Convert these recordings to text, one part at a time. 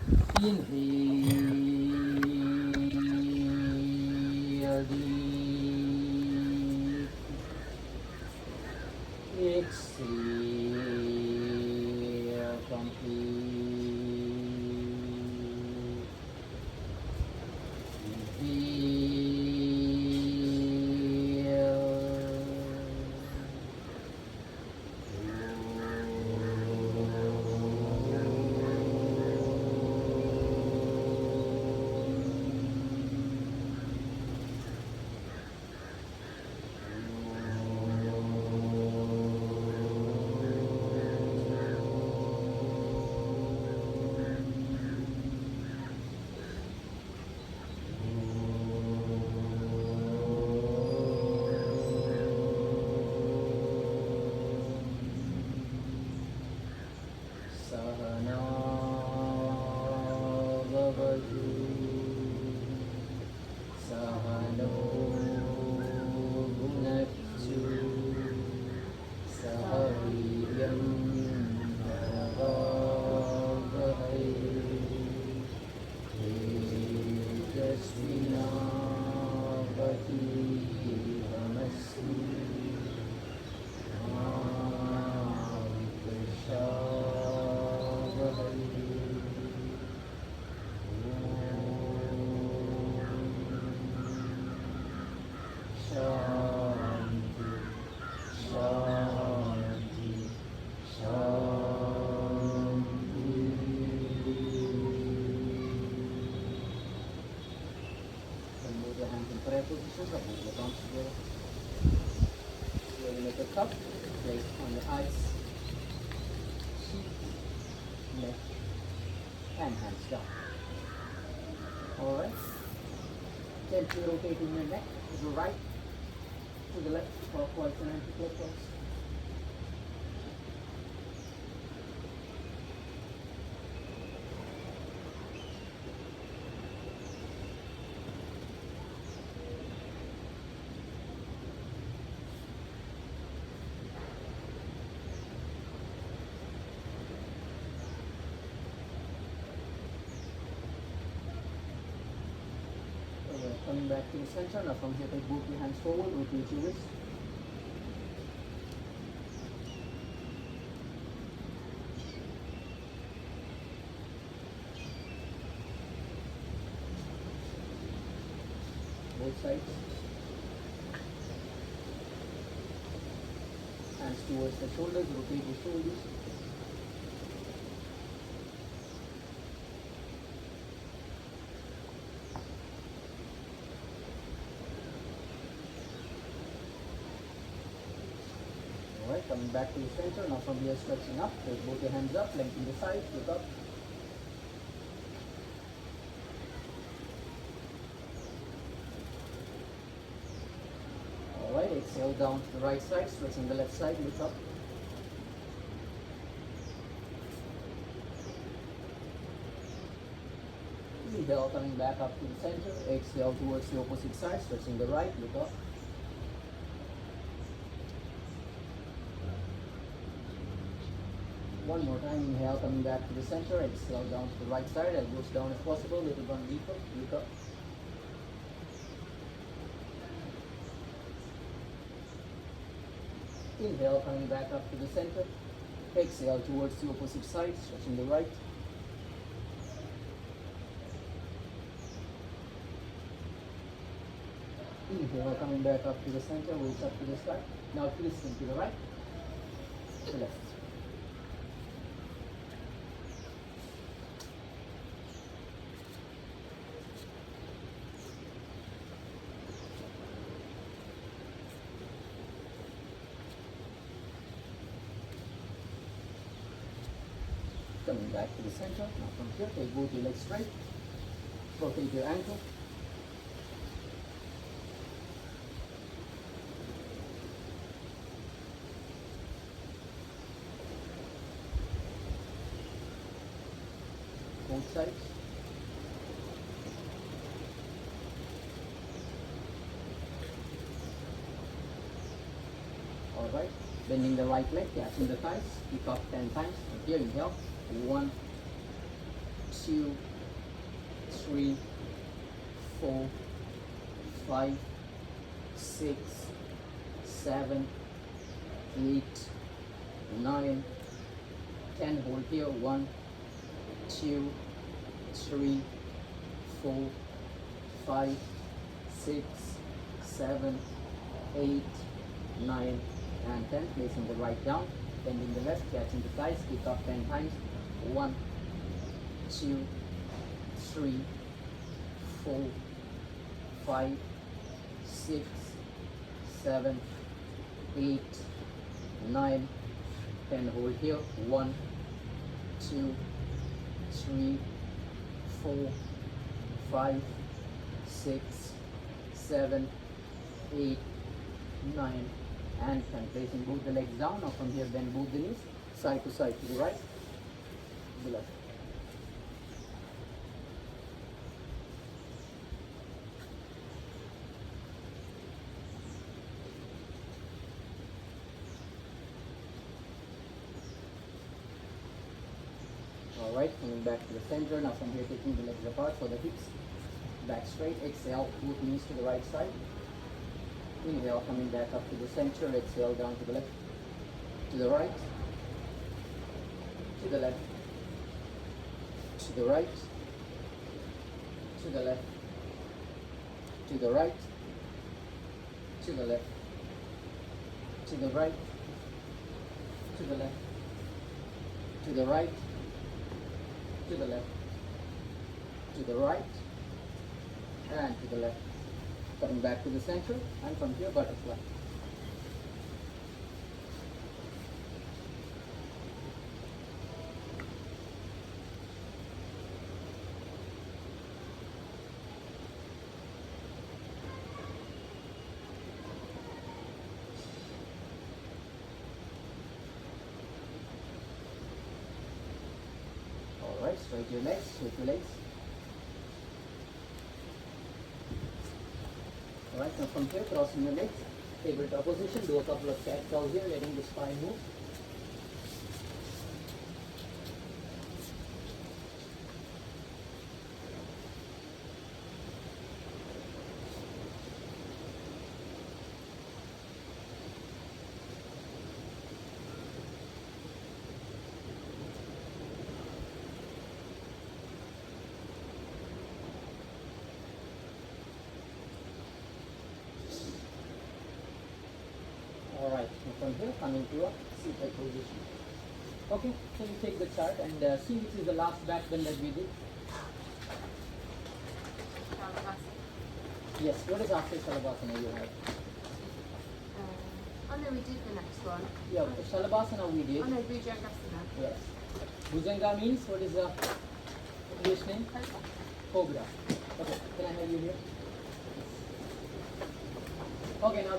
Inhale deep. Exhale complete. Sahanavavatu Sahano Bhunaktu Sahaviryam Bhavavahai Tejasvinavadhidhamasti Shanti, Shanti, Shanti. Then move your hands in prayer position, but move your palms together. Slowly make a cup, place on your eyes, cheek, neck, and hands down. Alright. Gently rotating your neck to the right, to the left, clockwise and anti-clockwise. Coming back to the center. Now from here, take both your hands forward, rotate your wrist. Both sides. Hands towards the shoulders, rotate your shoulders. Alright, coming back to the center. Now from here, stretching up. Take both your hands up, lengthen the sides, look up. Alright, exhale down to the right side, stretching the left side, look up. Inhale, coming back up to the center. Exhale towards the opposite side, stretching the right, look up. One more time, inhale, coming back to the center. Exhale down to the right side, elbows down if possible, little one deeper, look up. Inhale, coming back up to the center. Exhale towards the opposite side, stretching the right. Inhale, coming back up to the center, weights up to the sky. Now twisting to the right, to left. Coming back to the center. Now from here, take both your legs straight. Rotate your ankle. Both sides. Alright. Bending the right leg, catching the thighs. Kick up 10 times. From here, inhale. 1, 2, 3, 4, 5, 6, 7, 8, 9, 10. Hold here. 1, 2, 3, 4, 5, 6, 7, 8, 9, and 10. Placing the right down, bending the left, catching the thighs, kick up 10 times. 1, 2, 3, 4, 5, 6, 7, 8, 9, 10. Hold here. 1, 2, 3, 4, 5, 6, 7, 8, 9, and 10. Placing both the legs down. Now from here, bend both the knees side to side, to the right, to the left. Alright, coming back to the center. Now from here, taking the legs apart for the hips. Back straight. Exhale, both knees to the right side. Inhale, coming back up to the center. Exhale, down to the left, to the right, to the left, to the right, to the left, to the right, to the left, to the right, to the left, to the right, to the left, to the right, and to the left. Coming back to the center, and from here, butterfly. Alright, straight your legs, straight your legs. Alright, now from here, crossing your legs, tabletop position, do a couple of cat cows here, letting the spine move. Alright, from here coming to a seated position. Okay, so you take the chart and see which is the last back bend that we did. Yes, what is after Shalabhasana you have? Oh no, we did the next one. Yeah, Shalabhasana we did. Oh no, Bhujangasana. Yes. Bhujanga means what is the English name? Cobra. Okay, can I have you here? Okay, now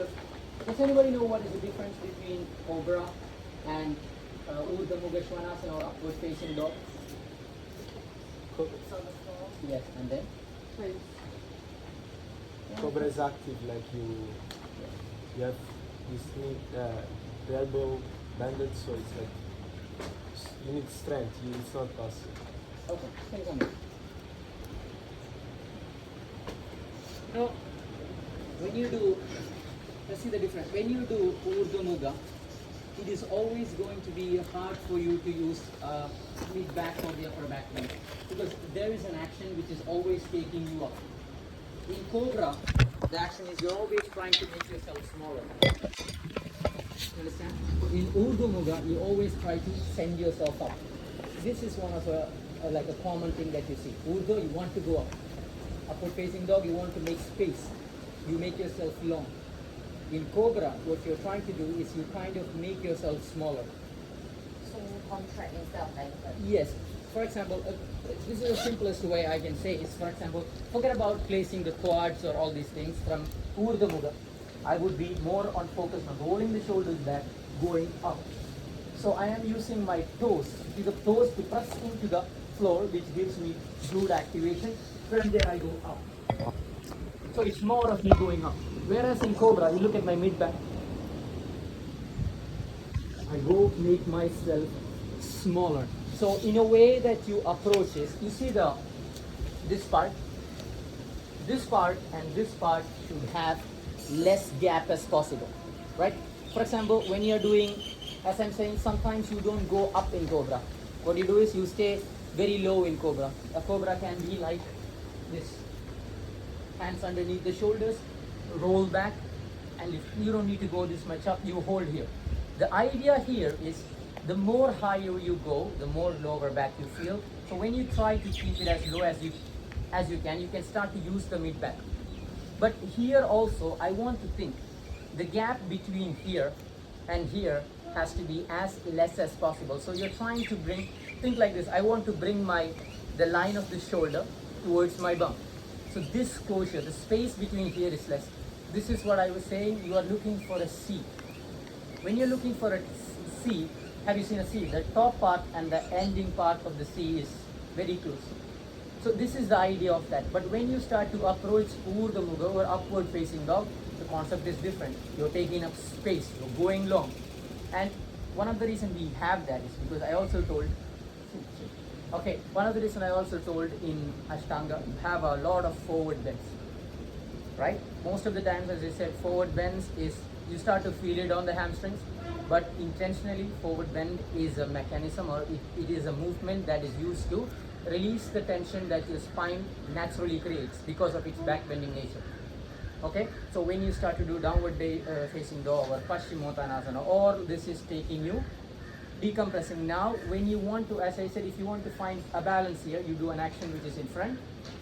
does anybody know what is the difference between Cobra and Urdhva Mukha Svanasana or upward facing dog? It's on the floor. Yes, and then? Pose. Cobra is active, like you have this knee, the elbow bended, so it's like you need strength. It's not passive. Okay, can you come here? Now, when you do, let's see the difference. When you do Urdhva Mukha, it is always going to be hard for you to use mid back or the upper back bend because there is an action which is always taking you up. In Cobra, the action is you're always trying to make yourself smaller. You understand? In Urdhva Mukha, you always try to send yourself up. This is one of like a common thing that you see. Urdhva, you want to go up. Upward facing dog, you want to make space. You make yourself long. In Cobra, what you're trying to do is you kind of make yourself smaller. So you contract yourself like that. Yes. For example, this is the simplest way I can say is, for example, forget about placing the quads or all these things from Urdhva Mukha. I would be more on focus on rolling the shoulders back, going up. So I am using my toes, the toes to press into the floor, which gives me glute activation. From there I go up. So it's more of me going up. Whereas in Cobra, you look at my mid back. I go make myself smaller. So in a way that you approach is, you see this part and this part should have less gap as possible, right? For example, when you're doing, as I'm saying, sometimes you don't go up in cobra. What you do is you stay very low in cobra. A cobra can be like this, hands underneath the shoulders, roll back, and if you don't need to go this much up, you hold here. The idea here is the more higher you go, the more lower back you feel. So when you try to keep it as low as you can start to use the mid back. But here also, I want to think the gap between here and here has to be as less as possible. So you're trying to think like this. I want to bring the line of the shoulder towards my bum. So this closure, the space between here is less. This is what I was saying. You are looking for a C. When you're looking for a C, have you seen a C? The top part and the ending part of the C is very close. So this is the idea of that. But when you start to approach Urdhva Mukha or upward facing dog, the concept is different. You're taking up space, you're going long. And one of the reasons we have that is because I also told, one of the reasons I also told in Ashtanga, you have a lot of forward bends, right? Most of the times, as I said, forward bends is, you start to feel it on the hamstrings, but intentionally forward bend is a mechanism, or it is a movement that is used to release the tension that your spine naturally creates because of its back bending nature. Okay, so when you start to do downward facing dog or Paschimottanasana, or this is taking you decompressing. Now when you want to, as I said, if you want to find a balance here, you do an action which is in front,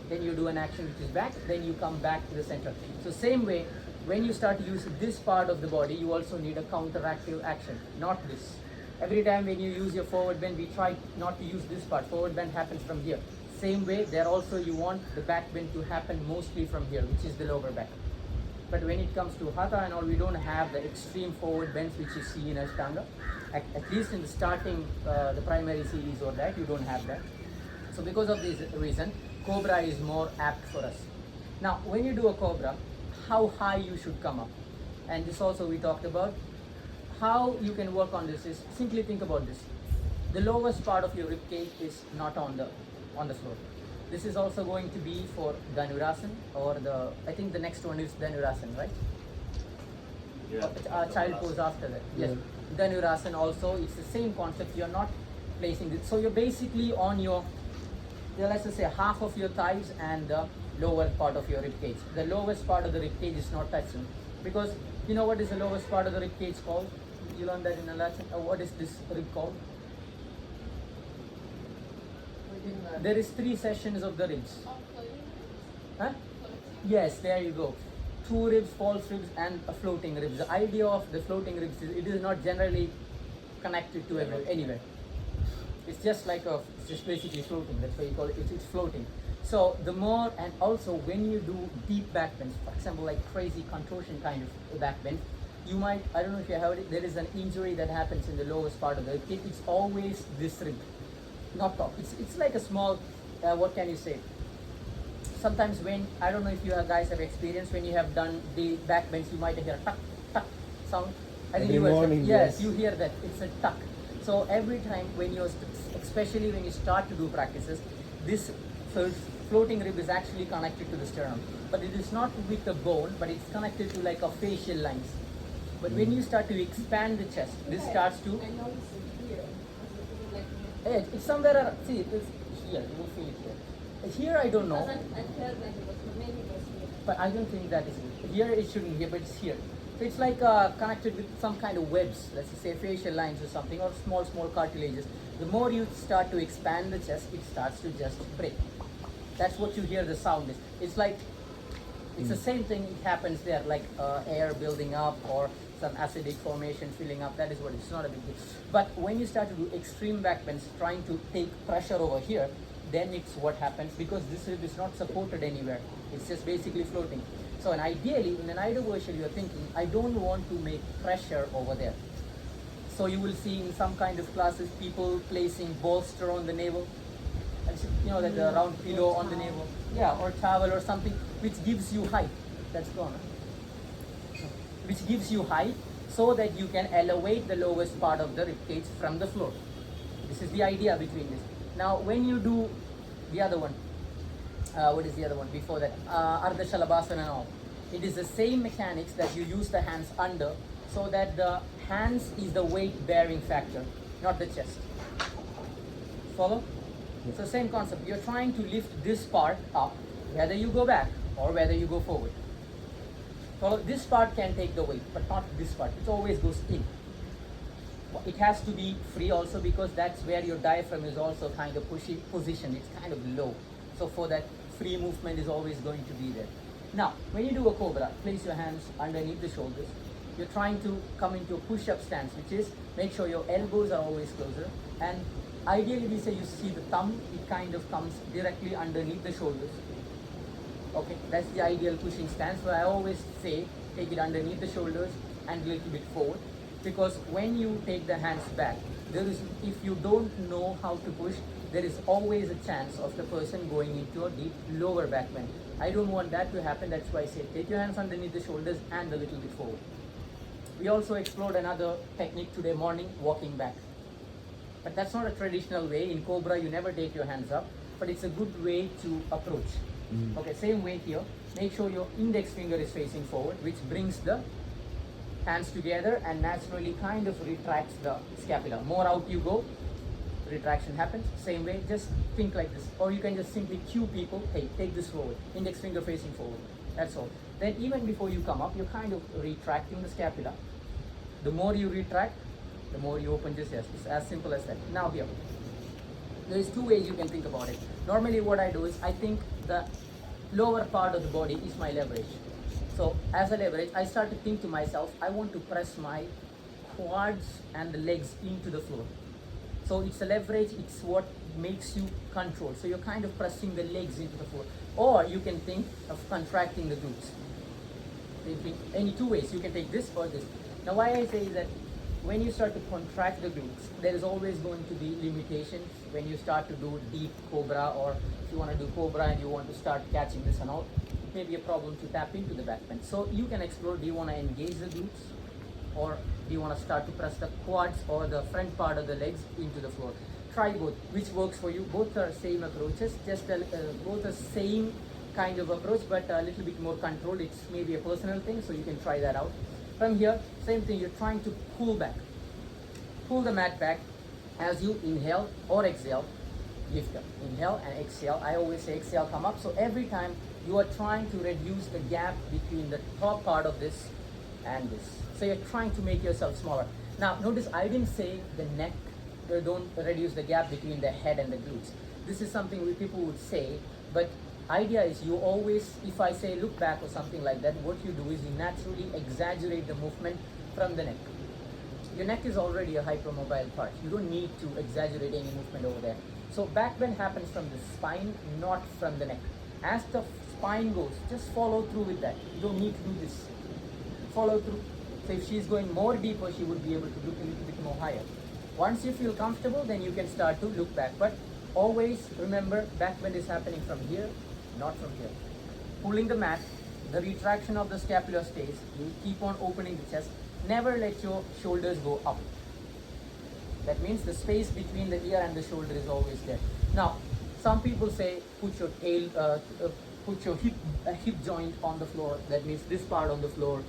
then you do an action which is back, then you come back to the center. So same way, when you start to use this part of the body, you also need a counteractive action, not this. Every time when you use your forward bend, we try not to use this part. Forward bend happens from here. Same way, there also you want the back bend to happen mostly from here, which is the lower back. But when it comes to hatha and all, we don't have the extreme forward bends which you see in Ashtanga. At least in the starting, the primary series or that, you don't have that. So because of this reason, cobra is more apt for us. Now, when you do a cobra, how high you should come up. And this also we talked about. How you can work on this is, simply think about this. The lowest part of your rib cage is not on the floor. This is also going to be for Dhanurasana, or I think the next one is Dhanurasana, right? Yeah. Child pose after that. Yes. Dhanurasana also, it's the same concept. You're not placing it. So you're basically on your, let's just say, half of your thighs and the lower part of your rib cage. The lowest part of the rib cage is not touching, because you know what is the lowest part of the rib cage called? You learned that in a lesson. What is this rib called? There is 3 sessions of the ribs. Huh? Yes, there you go. 2 ribs, false ribs, and a floating ribs. The idea of the floating ribs is it is not generally connected to anywhere. It's just like it's just basically floating. That's why you call it. It's floating. So the more, and also when you do deep back bends, for example, like crazy contortion kind of back bend, you might, I don't know if you heard it, there is an injury that happens in the lowest part of the rib. It's always this rib, not top. It's like a small, what can you say? Sometimes when, I don't know if you guys have experienced, when you have done the back bends, you might hear tuck, tuck sound. I think Every morning, yes, you hear that. It's a tuck. So every time when you're, especially when you start to do practices, this floating rib is actually connected to the sternum. But it is not with the bone, but it's connected to like a facial lines. But when you start to expand the chest, this starts to, I know it's here. it's somewhere, see, it's here, you will feel it here. Here I don't know, I felt like it was, maybe it was here. but I don't think that is it. Here it shouldn't be, but it's here. So it's like connected with some kind of webs, let's say facial lines or something, or small cartilages. The more you start to expand the chest, it starts to just break. That's what you hear the sound is. It's like, it's the same thing, it happens there, like air building up or some acidic formation filling up. That is what it's not a big deal. But when you start to do extreme back bends, trying to take pressure over here, then it's what happens, because this rib is not supported anywhere. It's just basically floating. So, and ideally, in an ideal version, you're thinking, I don't want to make pressure over there. So you will see in some kind of classes, people placing bolster on the navel. You know, that the round pillow on the navel. Yeah, or towel or something, which gives you height. That's gone. Which gives you height so that you can elevate the lowest part of the rib cage from the floor. This is the idea between this. Now, when you do the other one, what is the other one before that? Ardha Shalabhasana and all. It is the same mechanics that you use the hands under, so that the hands is the weight bearing factor, not the chest. Follow? So same concept. You're trying to lift this part up, whether you go back or whether you go forward. Follow? This part can take the weight, but not this part. It always goes in. It has to be free also, because that's where your diaphragm is also kind of positioned. It's kind of low. So for that, free movement is always going to be there. Now, when you do a cobra, place your hands underneath the shoulders. You're trying to come into a push-up stance, which is make sure your elbows are always closer. And ideally, we say you see the thumb, it kind of comes directly underneath the shoulders. Okay, that's the ideal pushing stance. So I always say take it underneath the shoulders and a little bit forward. Because when you take the hands back, if you don't know how to push, there is always a chance of the person going into a deep lower back bend. I don't want that to happen. That's why I say take your hands underneath the shoulders and a little bit forward. We also explored another technique today morning, walking back. But that's not a traditional way. In Cobra, you never take your hands up, but it's a good way to approach. Okay, same way here. Make sure your index finger is facing forward, which brings the hands together and naturally kind of retracts the scapula. More out you go, retraction happens. Same way, just think like this. Or you can just simply cue people, hey, take this forward, index finger facing forward. That's all. Then even before you come up, you're kind of retracting the scapula. The more you retract, the more you open your chest. It's as simple as that. Now here, there is two ways you can think about it. Normally what I do is I think the lower part of the body is my leverage. So as a leverage, I start to think to myself, I want to press my quads and the legs into the floor. So it's a leverage, it's what makes you control. So you're kind of pressing the legs into the floor. Or you can think of contracting the glutes. Any two ways, you can take this or this. Now why I say that when you start to contract the glutes, there is always going to be limitations when you start to do deep cobra, or if you want to do cobra and you want to start catching this and all, it may be a problem to tap into the back bend. So you can explore, do you want to engage the glutes, or do you want to start to press the quads or the front part of the legs into the floor? Try both, which works for you. Both are same approaches, just both are same kind of approach, but a little bit more controlled. It's maybe a personal thing, so you can try that out. From here, same thing, you're trying to pull back. Pull the mat back as you inhale or exhale, lift up. Inhale and exhale. I always say exhale, come up. So every time you are trying to reduce the gap between the top part of this and this. So you're trying to make yourself smaller. Now notice I didn't say the neck, don't reduce the gap between the head and the glutes. This is something people would say, but idea is you always, if I say look back or something like that, what you do is you naturally exaggerate the movement from the neck. Your neck is already a hypermobile part. You don't need to exaggerate any movement over there. So back bend happens from the spine, not from the neck. As the spine goes, just follow through with that. You don't need to do this. Follow through. So if she's going more deeper, she would be able to look a little bit more higher. Once you feel comfortable, then you can start to look back. But always remember, back bend is happening from here, not from here. Pulling the mat, the retraction of the scapula stays. You keep on opening the chest. Never let your shoulders go up. That means the space between the ear and the shoulder is always there. Now, some people say put your tail, put your hip joint on the floor. That means this part on the floor.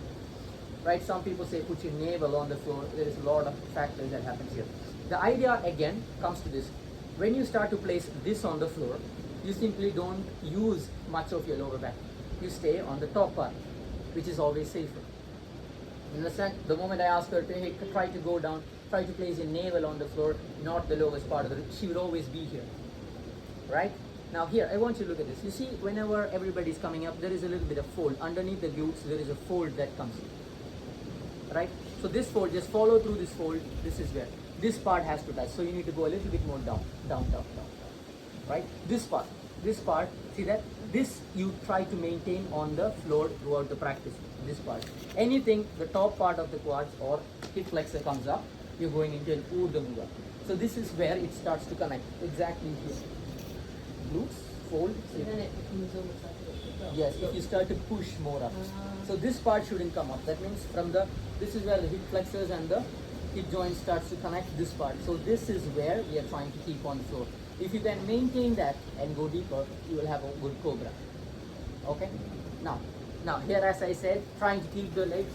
Right? Some people say put your navel on the floor. There is a lot of factors that happens here. The idea again comes to this. When you start to place this on the floor, you simply don't use much of your lower back. You stay on the top part, which is always safer. You understand? The moment I ask her to, hey, try to go down, try to place your navel on the floor, not the lowest part of the, she will always be here. Right? Now here, I want you to look at this. You see, whenever everybody is coming up, there is a little bit of fold. Underneath the glutes, there is a fold that comes in. Right? So this fold, just follow through this fold. This is where this part has to touch. So you need to go a little bit more down, down, down, down. Right? This part, see that? This you try to maintain on the floor throughout the practice. This part. Anything, the top part of the quads or hip flexor comes up, you're going into an Urdhva Mukha. So this is where it starts to connect. Exactly here. Glutes, fold. So then it becomes almost like a belt. Yes, if you start to push more up. So this part shouldn't come up. That means from the, this is where the hip flexors and the hip joint starts to connect this part. So this is where we are trying to keep on the floor. If you can maintain that and go deeper, you will have a good cobra. Okay? Now here, as I said, trying to keep the legs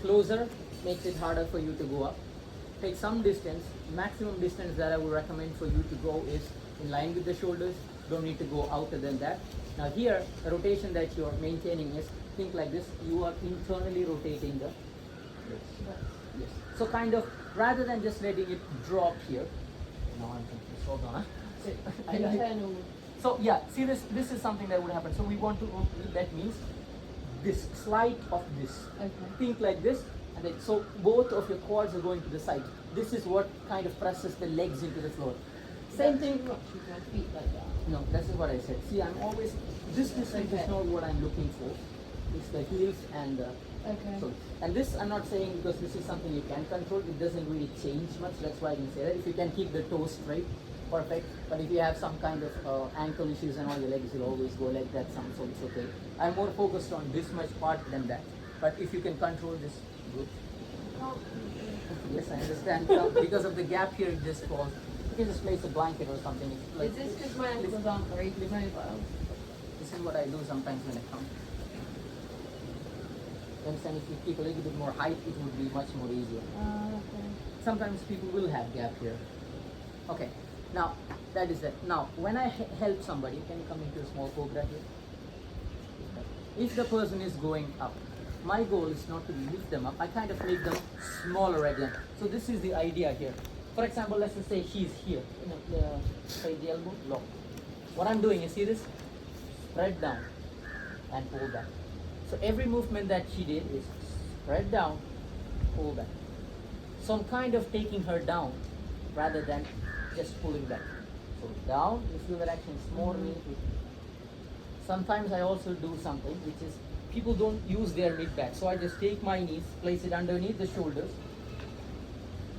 closer makes it harder for you to go up. Take some distance. Maximum distance that I would recommend for you to go is in line with the shoulders. Don't need to go outer than that. Now here, the rotation that you are maintaining is, think like this. You are internally rotating the legs. Yes. So kind of, rather than just letting it drop here. Now I'm thinking, hold on. Internal. So yeah, see this is something that would happen. So we want to, that means this slide of this. Okay. Think like this, and then so both of your quads are going to the side. This is what kind of presses the legs into the floor. Same thing. Too much with my feet like that. No, that's what I said. See, I'm always, this distance is not what I'm looking for. It's the heels and the Okay. so, and this I'm not saying because this is something you can control. It doesn't really change much. That's why I can say that. If you can keep the toes straight, perfect. But if you have some kind of ankle issues and all, your legs will always go like that. So it's okay. I'm more focused on this much part than that. But if you can control this, good. Yes, I understand. Now, because of the gap here, it just falls. You can just place a blanket or something. It's like, Is this because my ankles aren't very mobile? this is what I do sometimes when I come. And if you keep a little bit more height, it would be much more easier. Okay. Sometimes people will have gap here. Okay, now that is that. Now, when I help somebody, can you come into a small cobra here? If the person is going up, my goal is not to lift them up. I kind of make them smaller again. So this is the idea here. For example, let's just say she's here. Say the elbow, lock. What I'm doing is, see this? Spread down and pull back. So every movement that she did is spread down, pull back. So I'm kind of taking her down rather than just pulling back. So down, you feel that action is more meaningful. Sometimes I also do something which is, people don't use their mid back. So I just take my knees, place it underneath the shoulders.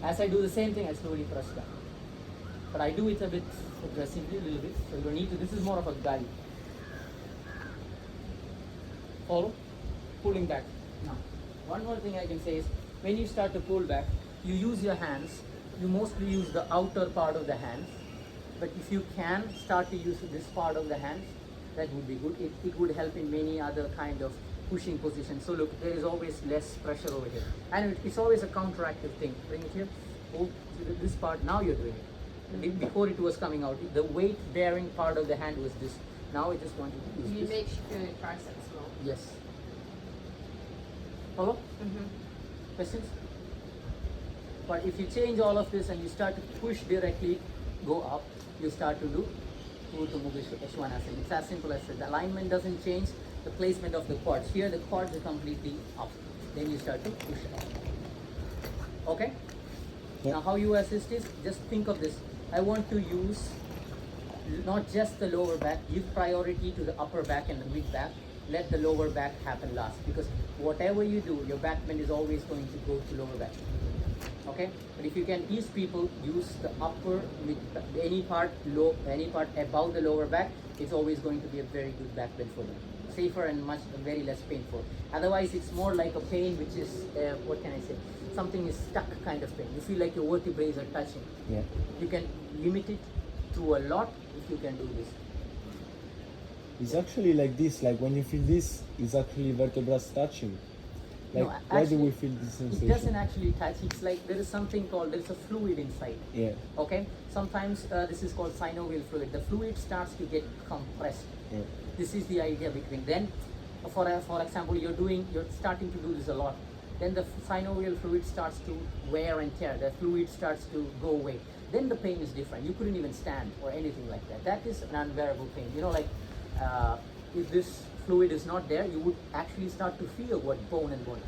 As I do the same thing, I slowly press down. But I do it a bit aggressively, a little bit. So you don't need to, this is more of a guide. Follow? Pulling back. Now, one more thing I can say is, when you start to pull back, you use your hands. You mostly use the outer part of the hands. But if you can start to use this part of the hands, that would be good. It would help in many other kind of pushing positions. So look, there is always less pressure over here. And it's always a counteractive thing. Bring it here. Hold this part, now you're doing it. Before it was coming out, the weight bearing part of the hand was this. Now I just want to use You this. make sure your triceps small. Yes. Follow? Mm-hmm. Questions? But if you change all of this and you start to push directly, go up, you start to do Urdhva Mukha Svanasana. It's as simple as that. The alignment doesn't change, the placement of the quads. Here the quads are completely up. Then you start to push up. Okay? Yeah. Now how you assist is, just think of this. I want to use not just the lower back, give priority to the upper back and the mid back. Let the lower back happen last, because whatever you do, your back bend is always going to go to lower back. Okay? But if you can teach people, use the upper, mid, any part low, any part above the lower back, it's always going to be a very good back bend for them. Safer and much very less painful. Otherwise, it's more like a pain which is, what can I say? Something is stuck kind of pain. You feel like your vertebrae are touching. Yeah. You can limit it to a lot if you can do this. It's actually like this, like when you feel this, it's actually vertebrae touching. Like, No, why do actually, we feel this It sensation? doesn't actually touch. It's like there is something called, there's a fluid inside. Yeah, Okay? Sometimes this is called synovial fluid. The fluid starts to get compressed. yeah. This is the idea between. Then, for example, you're starting to do this a lot. Then the synovial fluid starts to wear and tear. The fluid starts to go away. Then the pain is different. You couldn't even stand or anything like that. That is an unbearable pain. You know, like if this fluid is not there, you would actually start to feel what bone and bone.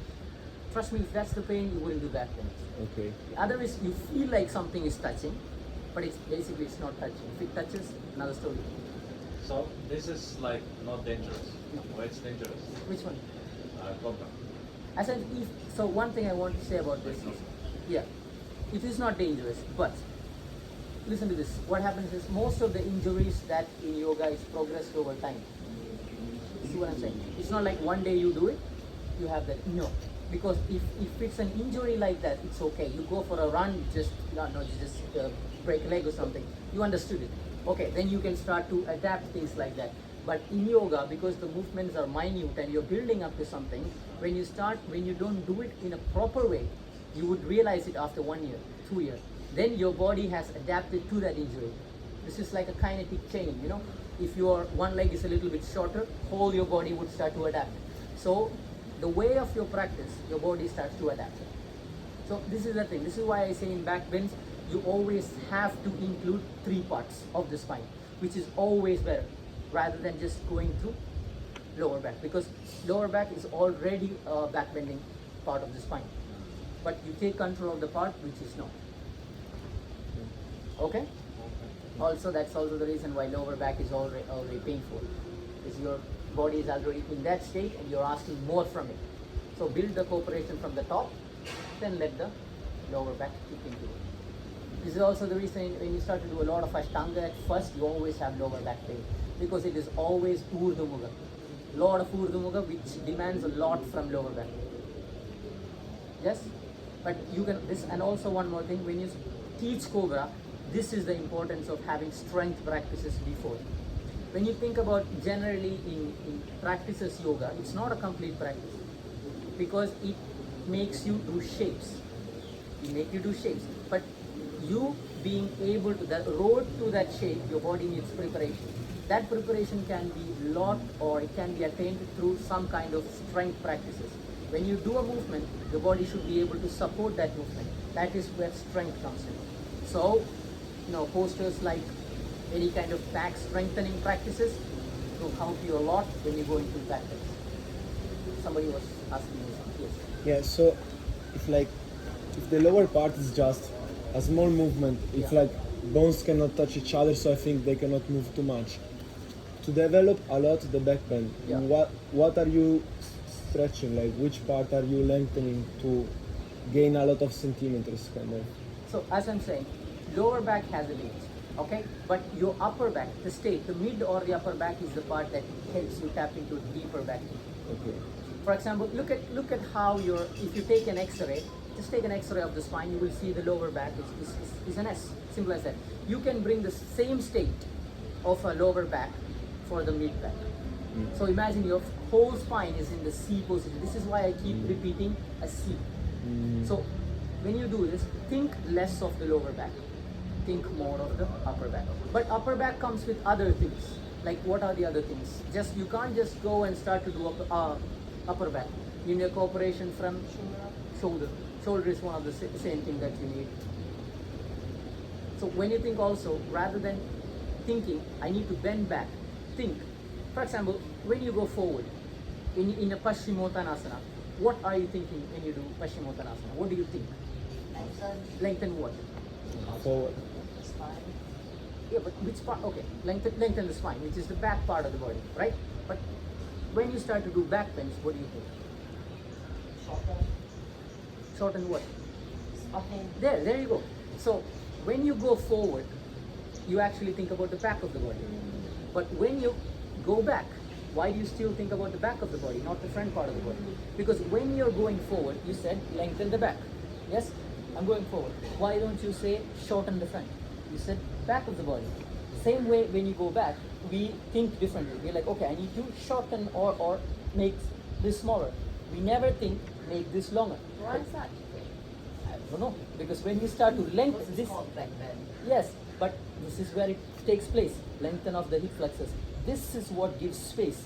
Trust me, if that's the pain, you wouldn't do back pain. Okay. The other is you feel like something is touching, but it's basically it's not touching. If it touches, another story. So this is like not dangerous. No. Why it's dangerous? Which one? Cobra. As I, so one thing I want to say about this is, yeah, it is not dangerous, but listen to this. What happens is most of the injuries that in yoga is progressed over time. You see what I'm saying? It's not like one day you do it, you have that. No. Because if it's an injury like that, it's okay. You go for a run, just break a leg or something. You understood it. Okay, then you can start to adapt things like that. But in yoga, because the movements are minute and you're building up to something, when you don't do it in a proper way, you would realize it after 1 year, 2 years. Then your body has adapted to that injury. This is like a kinetic chain, you know. If your one leg is a little bit shorter, whole your body would start to adapt. So the way of your practice, your body starts to adapt. So this is the thing. This is why I say in back bends, you always have to include 3 parts of the spine, which is always better, rather than just going through lower back, because lower back is already a back bending part of the spine. But you take control of the part which is not. Okay? Also, that's also the reason why lower back is already painful, is your body is already in that state and you're asking more from it. So build the cooperation from the top, then let the lower back kick into it. This is also the reason when you start to do a lot of Ashtanga at first, you always have lower back pain, because it is always Urdhva Mukha. Lot of Urdhva Mukha, which demands a lot from lower back. Yes? But you can, this, and also one more thing, when you teach COBRA, this is the importance of having strength practices before. When you think about generally in practices yoga, it's not a complete practice, because it makes you do shapes. It makes you do shapes. But you being able to, the road to that shape, your body needs preparation. That preparation can be lot, or it can be attained through some kind of strength practices. When you do a movement, the body should be able to support that movement. That is where strength comes in. So, you know, postures like any kind of back strengthening practices will help you a lot when you go into back bends. Somebody was asking me something. Yes. Yeah, so if the lower part is just a small movement, it's like bones cannot touch each other, so I think they cannot move too much. To develop a lot the back bend, what are you stretching? Like which part are you lengthening to gain a lot of centimeters kind of? So as I'm saying, lower back has a limit, okay? But your upper back, the mid or the upper back is the part that helps you tap into deeper back. Okay. For example, look at how if you take an X-ray, just take an X-ray of the spine, you will see the lower back is an S, simple as that. You can bring the same state of a lower back for the mid back. So imagine your whole spine is in the C position. This is why I keep repeating a C. So when you do this, think less of the lower back, think more of the upper back. But upper back comes with other things. Like what are the other things? You can't just go and start to do upper back. You need a cooperation from shoulder. Shoulder is one of the same thing that you need. So when you think also, rather than thinking, I need to bend back, think. For example, when you go forward, in a Paschimottanasana, what are you thinking when you do Paschimottanasana? What do you think? Lengthen what? Forward. Yeah, but which part? Okay, lengthen the spine, which is the back part of the body, right? But when you start to do back bends, what do you think? Shorten what? There you go. So when you go forward, you actually think about the back of the body. But when you go back, why do you still think about the back of the body, not the front part of the body? Because when you're going forward, you said lengthen the back. Yes? I'm going forward. Why don't you say shorten the front? You said back of the body. Same way when you go back, we think differently. We're like, okay, I need to shorten or make this smaller. We never think make this longer. Why is that? I don't know. Because when you start to lengthen this, yes, but this is where it takes place. Lengthen of the hip flexors. This is what gives space.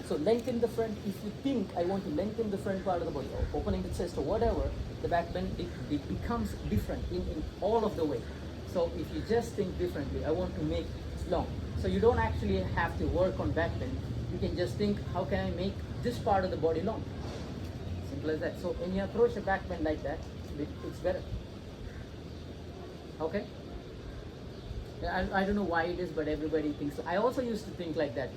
So lengthen the front. If you think I want to lengthen the front part of the body, or opening the chest or whatever, the back bend it becomes different in all of the way. So if you just think differently, I want to make it long. So you don't actually have to work on back bend. You can just think, how can I make this part of the body long? Simple as that. So when you approach a back bend like that, it's better. Okay? I don't know why it is, but everybody thinks so. I also used to think like that.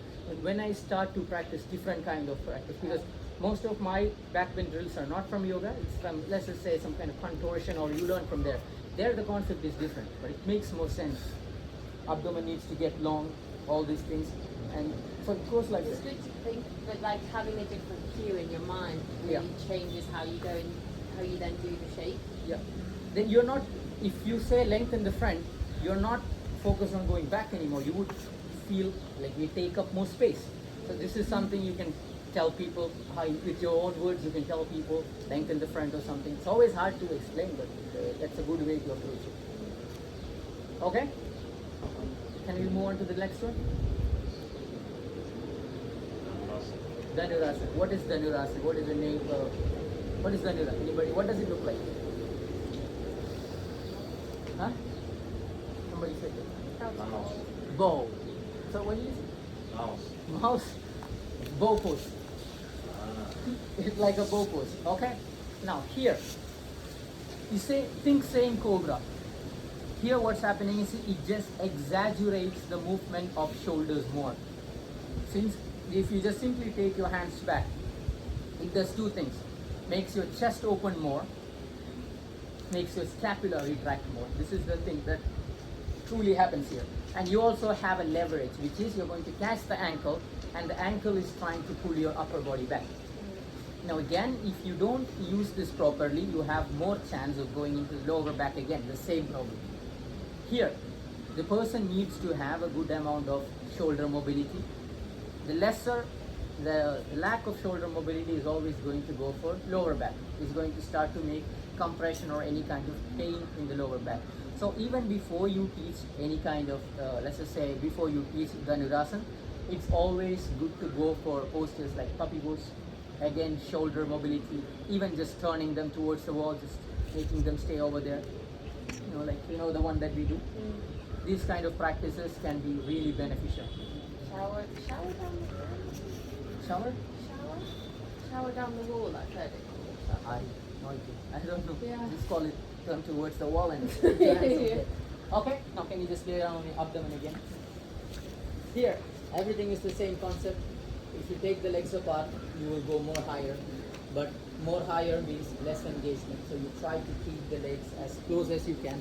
When I start to practice different kind of practice, because most of my back bend drills are not from yoga, it's from, let's just say, some kind of contortion, or you learn from there. There the concept is different, but it makes more sense. Abdomen needs to get long, all these things. And so it goes like It's this. good to think that like having a different cue in your mind really changes how you go and how you then do the shape. Yeah. Then you're not, if you say length in the front, you're not focused on going back anymore. You would feel like we take up more space. So this is something you can tell people, how with your own words you can tell people length in the front or something. It's always hard to explain, but that's a good way to approach it. Okay? Can we move on to the next one? Dhanurasana. What is Dhanurasana? What is the name? What is Dhanurasana? Anybody? What does it look like? Huh? Somebody said it. Mouse. Bow. So what is it? Mouse. Mouse. Bow pose. Ah. It's like a bow pose. Okay? Now here, you say, think same cobra. Here what's happening is it just exaggerates the movement of shoulders more. Since if you just simply take your hands back, it does two things. Makes your chest open more, makes your scapula retract more. This is the thing that truly happens here. And you also have a leverage, which is you're going to catch the ankle, and the ankle is trying to pull your upper body back. Now again, if you don't use this properly, you have more chance of going into the lower back again, the same problem. Here, the person needs to have a good amount of shoulder mobility. The lesser, the lack of shoulder mobility is always going to go for lower back. It's going to start to make compression or any kind of pain in the lower back. So even before you teach any kind of, let's just say before you teach Dhanurasana, it's always good to go for postures like puppy pose. Again, shoulder mobility, even just turning them towards the wall, just making them stay over there. You know, like, you know, the one that we do. These kind of practices can be really beneficial. Shower down the wall. Shower? Shower down the wall, I've heard it called. I no idea. I don't know. Yeah. Just call it turn towards the wall and okay. Now can you just lay down on your abdomen again? Here, everything is the same concept. If you take the legs apart, you will go more higher. But more higher means less engagement. So you try to keep the legs as close as you can.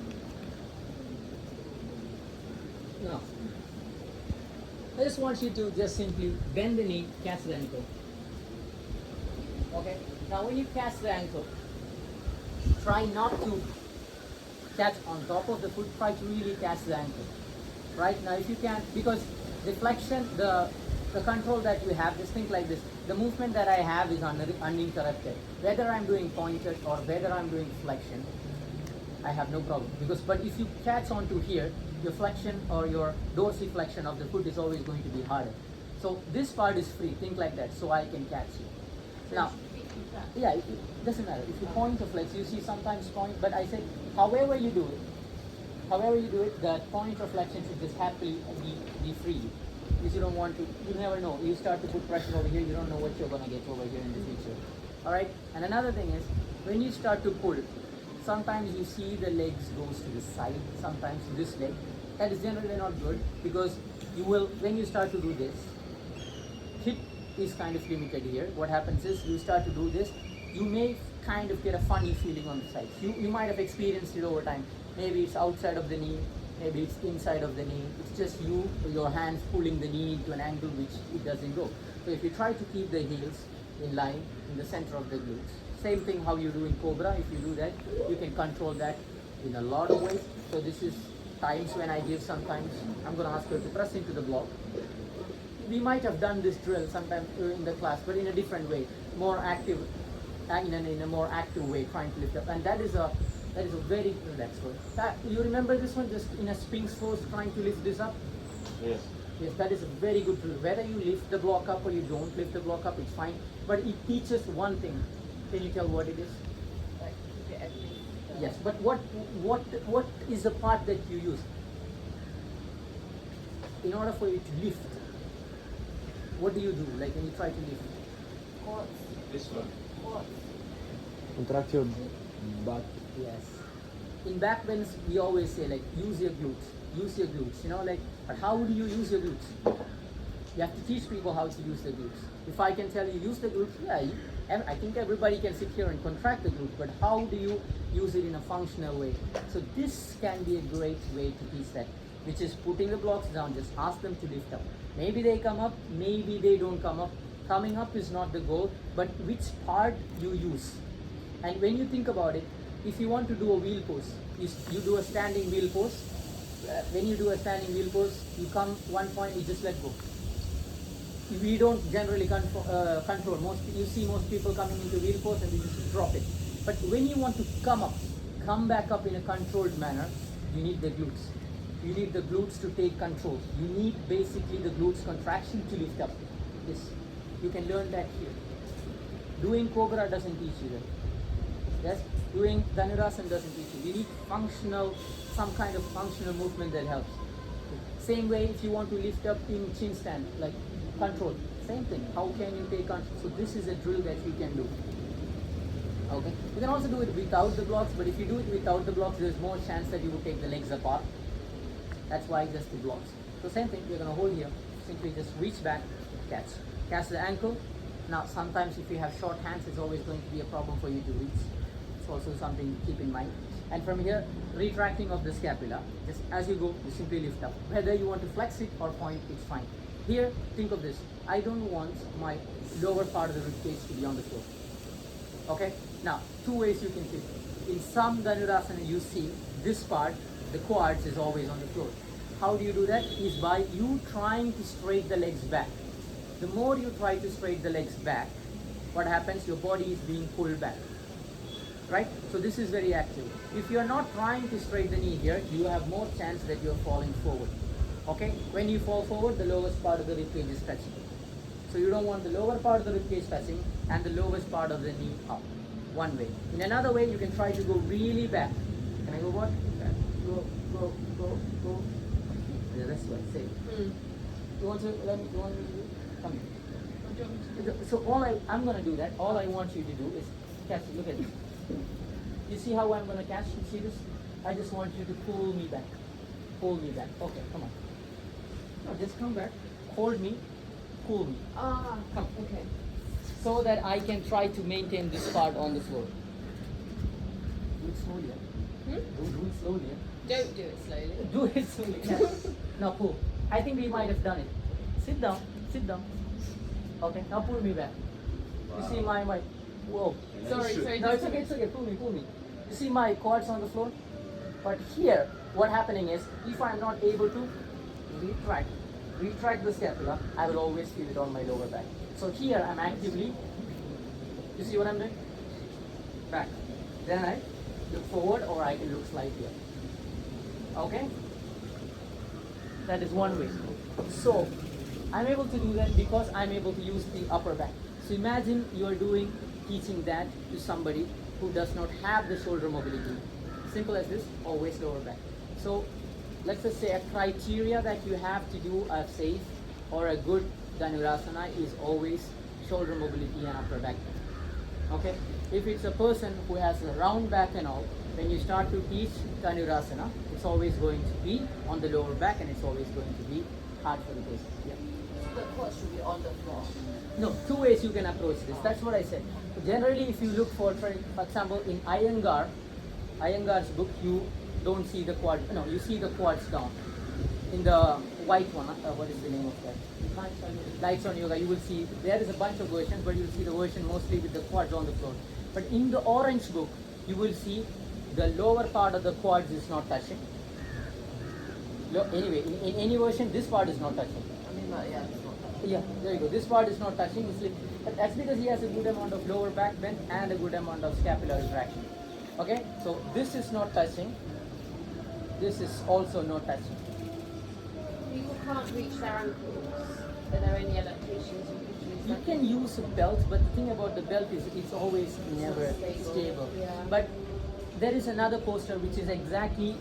Now, I just want you to just simply bend the knee, catch the ankle. Okay? Now when you catch the ankle, try not to catch on top of the foot, try to really catch the ankle. Right? Now if you can, because the flexion, the control that you have, just think like this. The movement that I have is uninterrupted. Whether I'm doing pointed or whether I'm doing flexion, I have no problem. But if you catch onto here, your flexion or your dorsiflexion of the foot is always going to be harder. So this part is free, think like that, so I can catch you. Now, yeah, it doesn't matter. If you point or flex, you see sometimes point, but I said, however you do it, that point or flexion should just happily be free. Because you don't want to, you never know. You start to put pressure over here, you don't know what you're going to get over here in the future. Alright? And another thing is, when you start to pull, sometimes you see the legs goes to the side, sometimes this leg. That is generally not good, because you will, when you start to do this, hip is kind of limited here. What happens is, you start to do this, you may kind of get a funny feeling on the sides. You might have experienced it over time. Maybe it's outside of the knee, maybe it's inside of the knee. It's just your hands pulling the knee to an angle which it doesn't go. So if you try to keep the heels in line in the center of the glutes, same thing how you do in Cobra. If you do that, you can control that in a lot of ways. So this is times when I give, sometimes I'm going to ask her to press into the block. We might have done this drill sometime in the class, but in a different way, more active, in a more active way, trying to lift up. And that is a very relaxed one. You remember this one, just in a Sphinx pose, trying to lift this up? Yes. Yes, that is a very good drill. Whether you lift the block up or you don't lift the block up, it's fine. But it teaches one thing. Can you tell what it is? Like, keep it at least. Yes, but what is the part that you use? In order for you to lift, what do you do? Like when you try to lift? Quads. This one. Quads. Contract your butt. Yes. In back bends, we always say like use your glutes. Use your glutes. You know, like, but how do you use your glutes? You have to teach people how to use the glutes. If I can tell you use the glutes, yeah, I think everybody can sit here and contract the glutes, but how do you use it in a functional way? So this can be a great way to teach that, which is putting the blocks down, just ask them to lift up. Maybe they come up, maybe they don't come up. Coming up is not the goal, but which part you use. And when you think about it, if you want to do a wheel pose, you do a standing wheel pose. When you do a standing wheel pose, you come one point, you just let go. We don't generally control. You see most people coming into wheel pose and they just drop it. But when you want to come back up in a controlled manner, you need the glutes. You need the glutes to take control. You need basically the glutes contraction to lift up. This, you can learn that here. Doing COBRA doesn't teach you that. Yes, doing DHANURASANA doesn't teach you. You need some kind of functional movement that helps. Same way if you want to lift up in chin stand, like control, same thing. How can you take control? So this is a drill that you can do. Okay, you can also do it without the blocks, but if you do it without the blocks, there's more chance that you will take the legs apart. That's why just the blocks. So same thing, you're gonna hold here, simply just reach back, catch the ankle. Now sometimes if you have short hands, it's always going to be a problem for you to reach. It's also something to keep in mind. And from here, retracting of the scapula, just as you go, you simply lift up. Whether you want to flex it or point, it's fine. Here, think of this. I don't want my lower part of the ribcage to be on the floor. Okay? Now, two ways you can fit. In some DHANURASANA, you see this part, the quads is always on the floor. How do you do that? Is by you trying to straight the legs back. The more you try to straight the legs back, what happens? Your body is being pulled back. Right? So this is very active. If you are not trying to straight the knee here, you have more chance that you are falling forward. Okay? When you fall forward, the lowest part of the ribcage is touching. So you don't want the lower part of the ribcage touching and the lowest part of the knee up. One way. In another way, you can try to go really back. Can I go what? Back. Go. Yeah, that's what I say. You want me to do? Come here. So I'm going to do that. All I want you to do is catch it. Look at this. You see how I'm going to catch? You see this? I just want you to pull me back. Pull me back. Okay, come on. No, just come back. Hold me. Pull me. Come. Okay. So that I can try to maintain this part on the floor. Do it slowly. Do it slowly. Don't do it slowly. Do it slowly. Yes. Now pull. I think we might have done it. Sit down. Sit down. Okay. Now pull me back. You see my whoa. Sorry. No, it's okay. Pull me. You see my quads on the floor? But here, what happening is, if I'm not able to retract the scapula, I will always feel it on my lower back. So here, I'm actively, you see what I'm doing? Back. Then I look forward, or I can look slightly up. Okay? That is one way. So, I'm able to do that because I'm able to use the upper back. So imagine you are teaching that to somebody who does not have the shoulder mobility. Simple as this, always lower back. So let's just say a criteria that you have to do a safe or a good DHANURASANA is always shoulder mobility and upper back. Okay? If it's a person who has a round back and all, when you start to teach DHANURASANA, it's always going to be on the lower back and it's always going to be hard for the person. Yeah. The quad should be on the floor. No, two ways you can approach this. That's what I said. Generally, if you look for example, in Iyengar's book, you don't see the quad. No, you see the quads down. In the white one, what is the name of that? Lights on Yoga. You will see there is a bunch of versions, but you will see the version mostly with the quads on the floor. But in the orange book, you will see the lower part of the quads is not touching. Anyway, in any version, this part is not touching. Yeah, there you go. This part is not touching. But that's because he has a good amount of lower back bend and a good amount of scapular retraction. Okay, so this is not touching. This is also not touching. People can't reach their ankles. Are there any adaptations you could use? You can use a belt, but the thing about the belt is it's always never stable. Yeah. But there is another poster which is exactly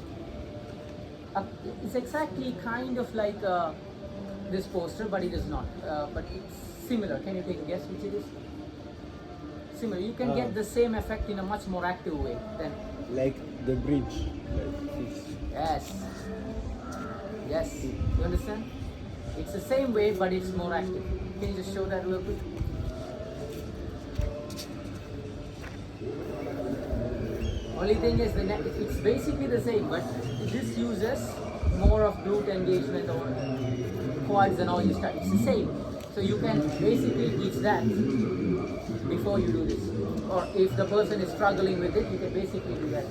kind of like this poster, but it is not. But it's similar. Can you take a guess which it is? Similar. You can get the same effect in a much more active way than. Like the bridge. Like this. Yes. You understand? It's the same way, but it's more active. Can you just show that real quick? Only thing is the neck. It's basically the same, but this uses more of glute engagement or quads and all you start. It's the same. So you can basically teach that before you do this. Or if the person is struggling with it, you can basically do that.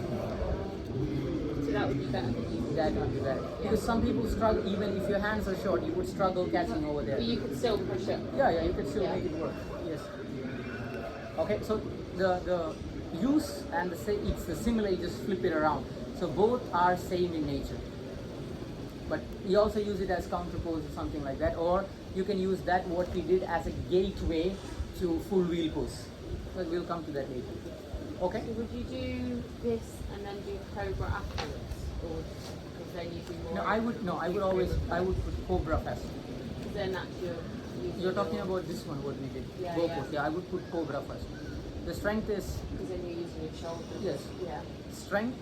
So that would be better than you. That would be better. Because some people struggle, even if your hands are short, you would struggle catching over there. But you could still push up. Yeah, you can still Yeah. make it work. Yes. Okay, so the use and it's the similar, you just flip it around. So both are same in nature. But we also use it as counter pose or something like that, or you can use that what we did as a gateway to full wheel pose. But we'll come to that later. Okay? So would you do this and then do COBRA afterwards, or because then you do more? I would put COBRA first. Because then that's your. You're talking about this one, what we did. Yeah, Go yeah. pose. Yeah, I would put COBRA first. The strength is Because then you're using your shoulders. Yes. Yeah. strength.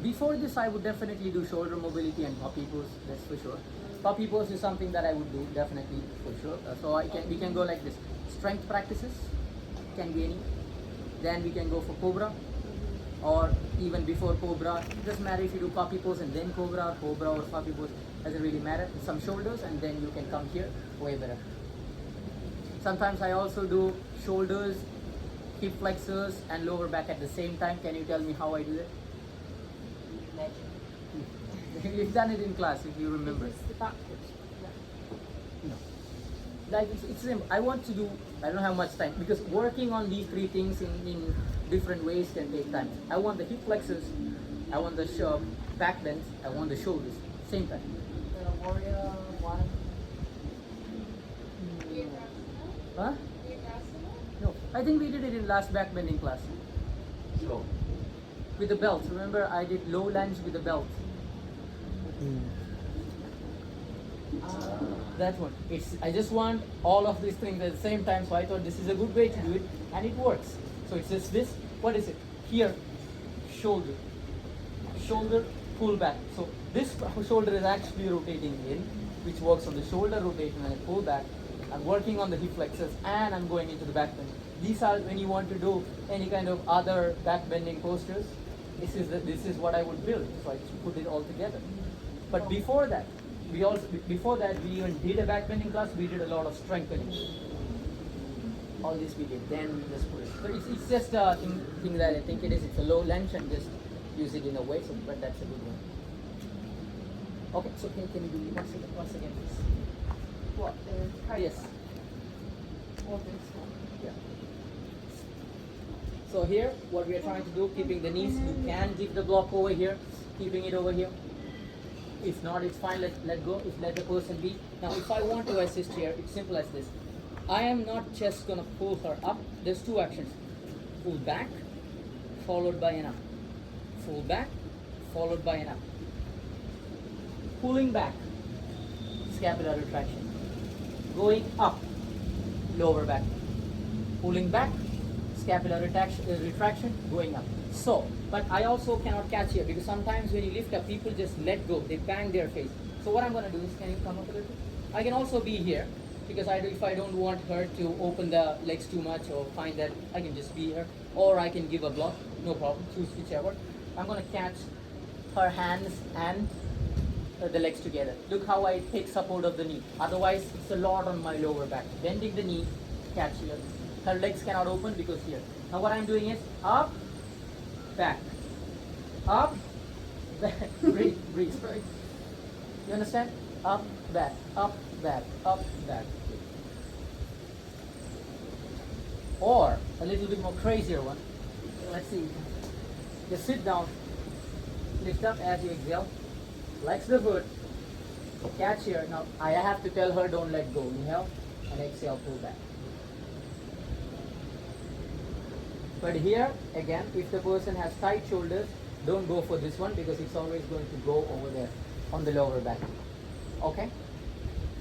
Before this, I would definitely do shoulder mobility and puppy pose. That's for sure. Puppy pose is something that I would do definitely for sure. So we can go like this. Strength practices can be any. Then we can go for COBRA, or even before COBRA. It doesn't matter if you do puppy pose and then COBRA or puppy pose. Doesn't really matter. Some shoulders and then you can come here. Way better. Sometimes I also do shoulders, hip flexors, and lower back at the same time. Can you tell me how I do that? You've done it in class, if you remember. Is this the backwards? No. Like it's simple. I don't have much time because working on these three things in different ways can take time. I want the hip flexors, I want the back bends, I want the shoulders, same time. The warrior one. Huh? No. I think we did it in last back bending class. So, With the belt. Remember I did low lunge with the belt. That one. I just want all of these things at the same time, so I thought this is a good way to do it, and it works. So it's just this. What is it? Here, shoulder, pull back. So this shoulder is actually rotating in, which works on the shoulder rotation, and I pull back. I'm working on the hip flexors, and I'm going into the back bend. These are when you want to do any kind of other back bending postures. This is what I would build. So I just put it all together. But before that, we even did a back bending class. We did a lot of strengthening. All this we did. Then we just put it. So it's just a thing that I think it is. It's a low lunge and just use it in a way. So, but that's a good one. Okay. So can you do it once again, please? What? The COBRA? Yes. Or this one? Yeah. So here, what we are trying to do, keeping the knees. You can give the block over here, keeping it over here. If not, it's fine. Let go. Let the person be. Now, if I want to assist here, it's simple as this. I am not just gonna pull her up. There's two actions: pull back, followed by an up. Pull back, followed by an up. Pulling back, scapular retraction. Going up, lower back. Pulling back, scapular retraction, going up. So, but I also cannot catch here because sometimes when you lift up, people just let go. They bang their face. So what I'm going to do is, can you come up a little bit? I can also be here because if I don't want her to open the legs too much or find that, I can just be here. Or I can give a block, no problem, choose whichever. I'm going to catch her hands and the legs together. Look how I take support of the knee. Otherwise, it's a lot on my lower back. Bending the knee, catch here. Her legs cannot open because here. Now what I'm doing is up, back, up, back. Breathe, right? You understand? Up, back, up, back, up, back. Or a little bit more crazier one. Let's see. Just sit down, lift up as you exhale, flex the foot, catch here. Now I have to tell her don't let go. Inhale and exhale, pull back. But here, again, if the person has tight shoulders, don't go for this one because it's always going to go over there on the lower back. Okay?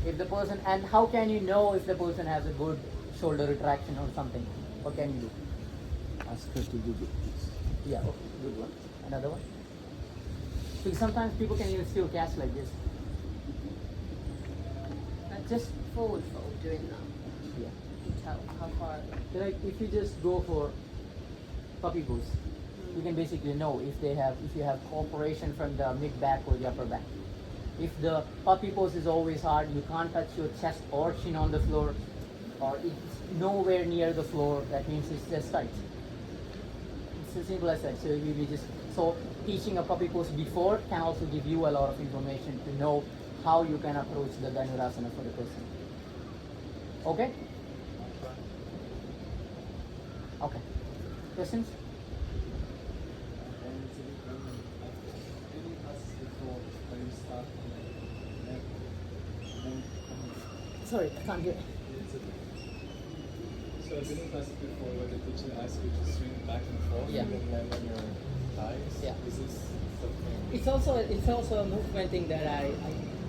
If the person, and how can you know if the person has a good shoulder retraction or something? What can you do? Ask her to do this. Yeah, okay, good one. Another one? Because sometimes people can even still catch like this. Just forward fold doing that. Yeah. You can tell how far. Like if you just go for puppy pose, you can basically know if you have cooperation from the mid back or the upper back. If the puppy pose is always hard, you can't touch your chest or chin on the floor, or it's nowhere near the floor, that means it's just tight. It's as simple as that. So we just teaching a puppy pose before can also give you a lot of information to know how you can approach the Dhanurasana for the person. Okay? Okay. Questions? Sorry, I can't hear. So I've been in classes before where the teacher asks you to swing back and forth Yeah. and then land on your thighs. Yeah. Is this something? It's also a movement thing that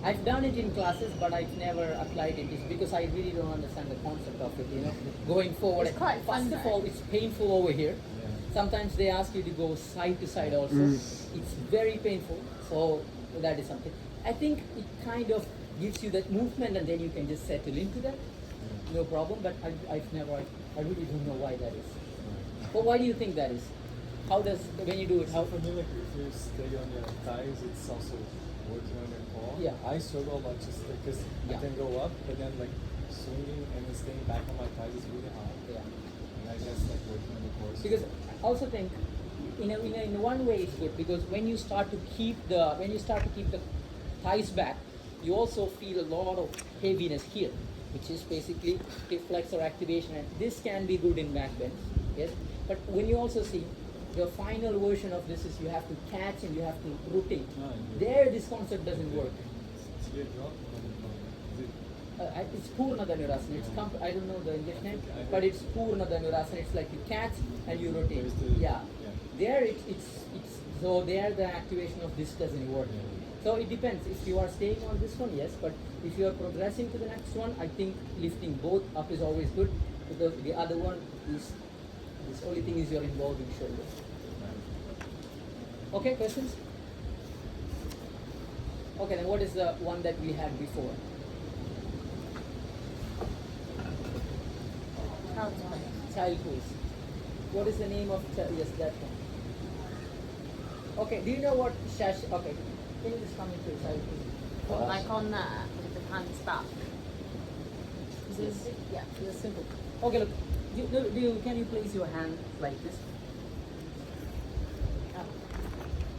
I've done it in classes, but I've never applied it. It's because I really don't understand the concept of it. Going forward. It's quite fun, First of though. all, it's painful over here. Yeah. Sometimes they ask you to go side to side also. It's very painful. So that is something. I think it kind of gives you that movement, and then you can just settle into that. No problem. But I really don't know why that is. But why do you think that is? How does, when you do it, how? For me, like if you stay on your thighs, it's also working on your core. Yeah. I struggle a lot just because Yeah. I can go up, but then like swinging and then staying back on my thighs is really hard. Yeah. And I guess like working on the core. Because I also think in one way it's good, because when you start to keep the thighs back, you also feel a lot of heaviness here, which is basically hip flexor activation, and this can be good in back bends. Yes, but when you also see the final version of this is you have to catch and you have to rotate. There, this concept doesn't work. It's weird, no? Is it? It's Purna Dhanurasana. I don't know the English name, but it's Purna Dhanurasana. It's like you catch and you rotate. There's the- Yeah. yeah. There it's so there the activation of this doesn't work. So it depends. If you are staying on this one, yes, but if you are progressing to the next one, I think lifting both up is always good, because the other one is this only thing is you're involving shoulder. Okay, questions? Okay, then what is the one that we had before? Child's pose. Child pose. What is the name of yes, that one? Okay, do you know what okay, can you just come into child pose? What, like on there with the hands back? Yes. Yeah. It's simple. Okay, look. Can you place your hand like this?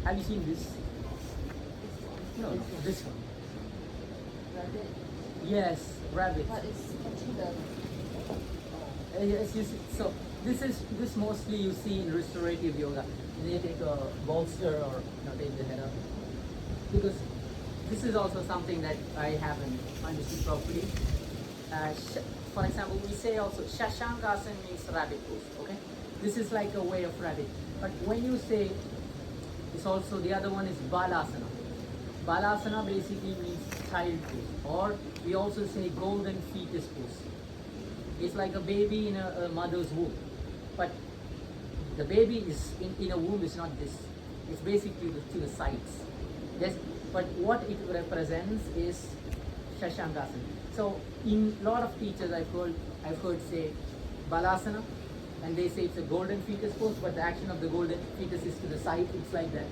Have you seen this? No, this one. Rabbit. Yes, rabbit. But it's touching the. Yes, you see. So this mostly you see in restorative yoga. They take a bolster or take the head up, because this is also something that I haven't understood properly. For example, we say also Shashangasana means rabbit pose. Okay, this is like a way of rabbit. But when you say, it's also the other one is Balasana. Balasana basically means child pose, or we also say golden fetus pose. It's like a baby in a mother's womb, but the baby is in a womb is not this. It's basically to the sides. Yes, but what it represents is Shashangasana. So in lot of teachers I've heard say Balasana, and they say it's a golden fetus pose, but the action of the golden fetus is to the side. It's like that.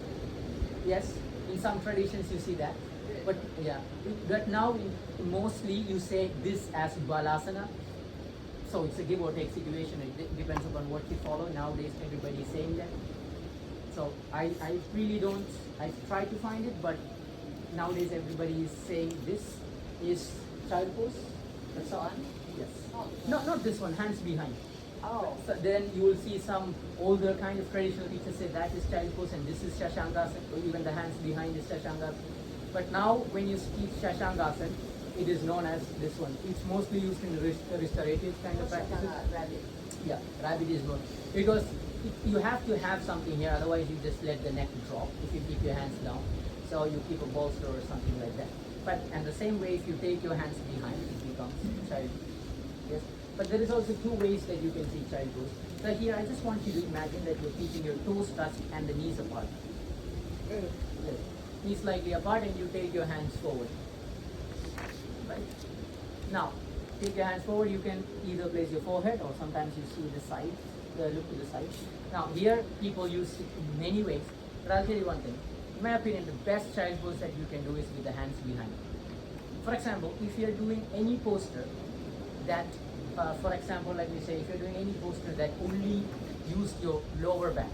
Yes, in some traditions you see that, but yeah, but now mostly you say this as Balasana. So it's a give or take situation. It depends upon what you follow. Nowadays everybody is saying that. So I really don't. I try to find it, but nowadays everybody is saying this is child pose. That's all. Yes. No, not this one. Hands behind. Oh. So then you will see some older kind of traditional teachers say that is child pose and this is Shashangasana, or even the hands behind is Shashangasana. But now when you speak Shashangasana, it is known as this one. It's mostly used in restorative kind of practices. Rabbit. Yeah, rabbit is known. Because you have to have something here, otherwise you just let the neck drop if you keep your hands down. So you keep a bolster or something like that. But and the same way, if you take your hands behind, it becomes child. Yes. But there is also two ways that you can see child pose. So here I just want you to imagine that you're keeping your toes touched and the knees apart. Yes. Knees slightly apart, and you take your hands forward. Right. Now, take your hands forward. You can either place your forehead, or sometimes you see the side. Look to the side. Now here people use it in many ways. But I'll tell you one thing. in my opinion, the best child pose that you can do is with the hands behind. For example, if you're doing any posture that, for example, let me say, if you're doing any posture that only use your lower back,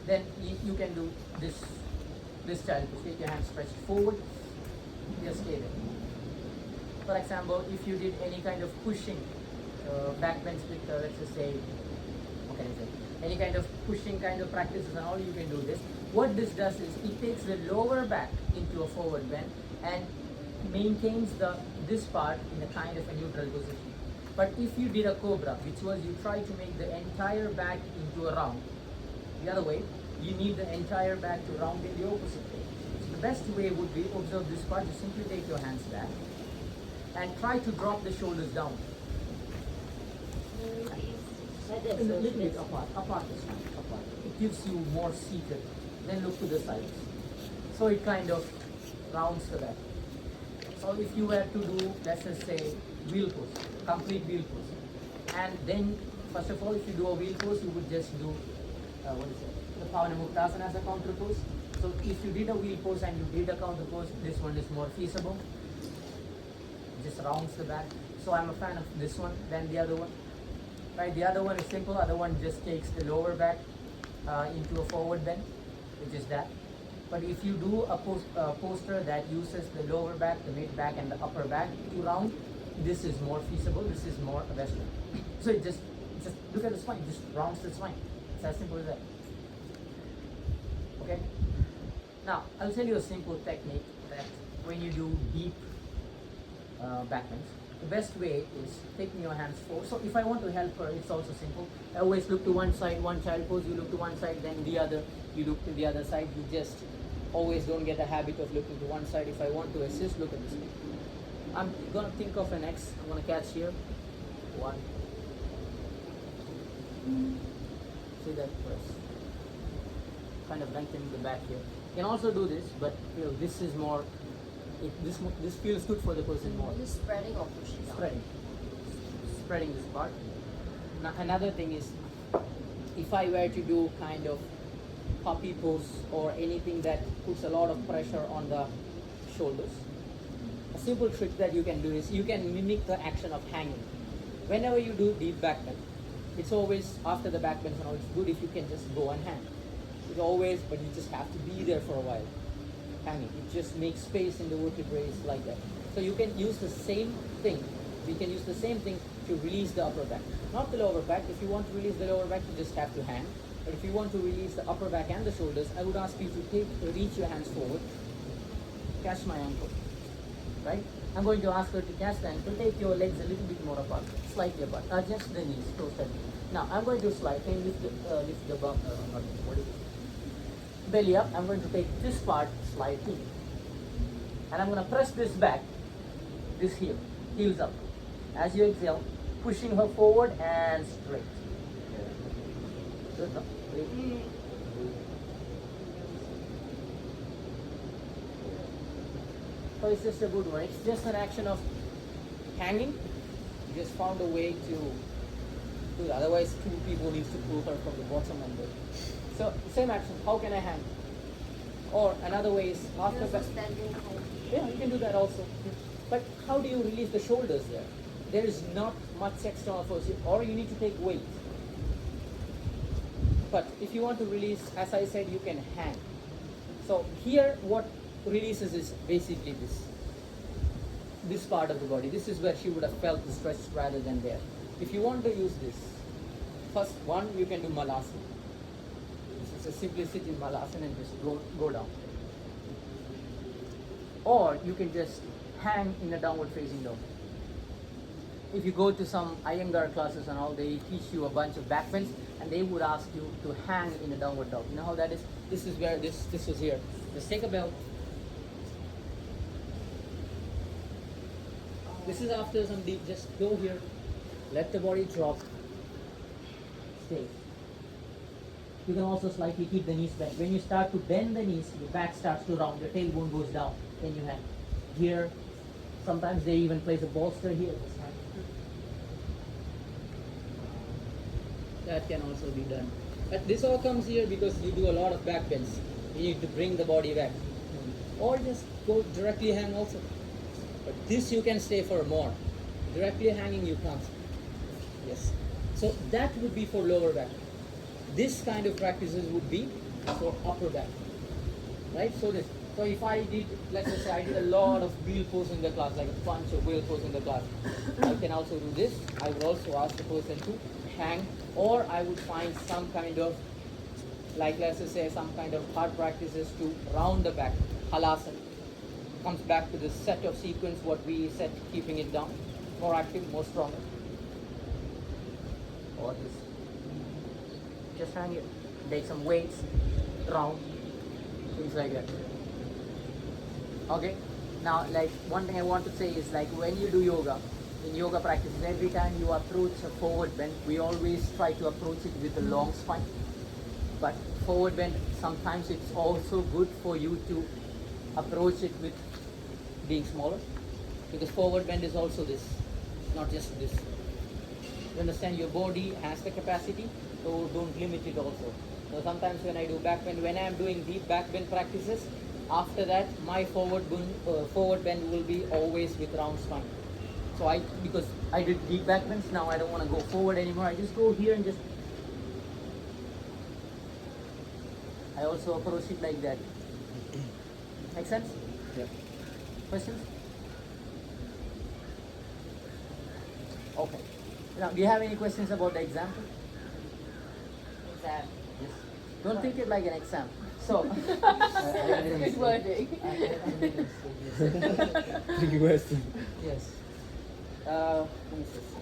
then you can do this child pose. Take your hands stretched forward, just stay there. For example, if you did any kind of pushing, back bends with, let's just say, what can I say, any kind of pushing kind of practices and all, you can do this. What this does is it takes the lower back into a forward bend and maintains this part in a kind of a neutral position. But if you did a cobra, which was you try to make the entire back into a round, the other way, you need the entire back to round in the opposite way. So the best way would be, observe this part, you simply take your hands back and try to drop the shoulders down. A little bit apart this time, apart. It gives you more seated. Then look to the sides. So it kind of rounds the back. So if you were to do, let's just say, wheel pose, complete wheel pose. And then, first of all, if you do a wheel pose, you would just do, the Pavanamuktasana as a counter pose. So if you did a wheel pose and you did a counter pose, this one is more feasible. Just rounds the back. So I'm a fan of this one than the other one. Right, the other one is simple, other one just takes the lower back into a forward bend, which is that. But if you do a posture that uses the lower back, the mid back and the upper back to round, this is more feasible, this is more western. So it just look at the spine, just rounds the spine. It's as simple as that. Okay? Now, I'll tell you a simple technique that when you do deep back bends, the best way is taking your hands forward. So if I want to help her, it's also simple. I always look to one side, one child pose, you look to one side, then the other, you look to the other side. You just always don't get a habit of looking to one side. If I want to assist, look at this way. I'm gonna think of an X. I'm gonna catch here. One. See that first. Kind of lengthening the back here. You can also do this, but this is more. This feels good for the person more. Are you spreading or pushing out? Spreading this part. Now another thing is, if I were to do kind of puppy pose or anything that puts a lot of pressure on the shoulders, a simple trick that you can do is you can mimic the action of hanging. Whenever you do deep back bend, it's always after the back bend and all, it's good if you can just go and hang. It's always, but you just have to be there for a while. Hanging. It just makes space in the vertebrae like that. So you can use the same thing. We can use the same thing to release the upper back. Not the lower back. If you want to release the lower back, you just have to hang. But if you want to release the upper back and the shoulders, I would ask you to reach your hands forward. Catch my ankle. Right? I'm going to ask her to catch the ankle. Take your legs a little bit more apart. Slightly apart. Just the knees. Close that. Now I'm going to slightly lift the bum. What is it? Belly up. I'm going to take this part slightly, and I'm going to press this back, this heel, heels up. As you exhale, pushing her forward and straight. Good, no? So it's just a good one. It's just an action of hanging. You just found a way to do it. Otherwise, two people need to pull her from the bottom and the. So same action. How can I hang? Or another way is after back. Yeah, you can do that also. But how do you release the shoulders there? There is not much external force, or you need to take weight. But if you want to release, as I said, you can hang. So here, what releases is basically this part of the body. This is where she would have felt the stretch rather than there. If you want to use this, first one, you can do malasana. This is a simply sit in malasana and just go down. Or you can just hang in a downward facing dog. If you go to some Iyengar classes and all, they teach you a bunch of back bends and they would ask you to hang in a downward dog. You know how that is? This is where this was here. Just take a belt. This is after some deep, just go here, let the body drop, stay. You can also slightly keep the knees bent. When you start to bend the knees, your back starts to round, your tailbone goes down, then you hang. Here, sometimes they even place a bolster here. That can also be done. But this all comes here because you do a lot of back bends. You need to bring the body back. Or just go directly hang also. But this you can stay for more. Directly hanging you can't. Yes. So that would be for lower back. This kind of practices would be for upper back. Right? So if I did, let's just say I did a lot of wheel pose in the class, like a bunch of wheel pose in the class, I can also do this. I would also ask the person to hang, or I would find some kind of, like let's just say some kind of hard practices to round the back, halasana. Comes back to this set of sequence what we said, keeping it down, more active, more stronger. Or this. Just hang it, take some weights, round, things like that. Okay, now like one thing I want to say is like when you do yoga, in yoga practices, every time you approach a forward bend, we always try to approach it with a long spine. But forward bend, sometimes it's also good for you to approach it with being smaller, because forward bend is also this, not just this. You understand, your body has the capacity, so don't limit it also. So sometimes when I do back bend, when I am doing deep back bend practices, after that my forward bend will be always with round spine. So because I did deep back bends, now I don't want to go forward anymore. I just go here and just, I also approach it like that. Make sense? Yeah. Questions? Okay. Now, do you have any questions about the example? Exam. Yes. Don't treat it like an exam. So, Good wording. Thank you, question. yes. Let me just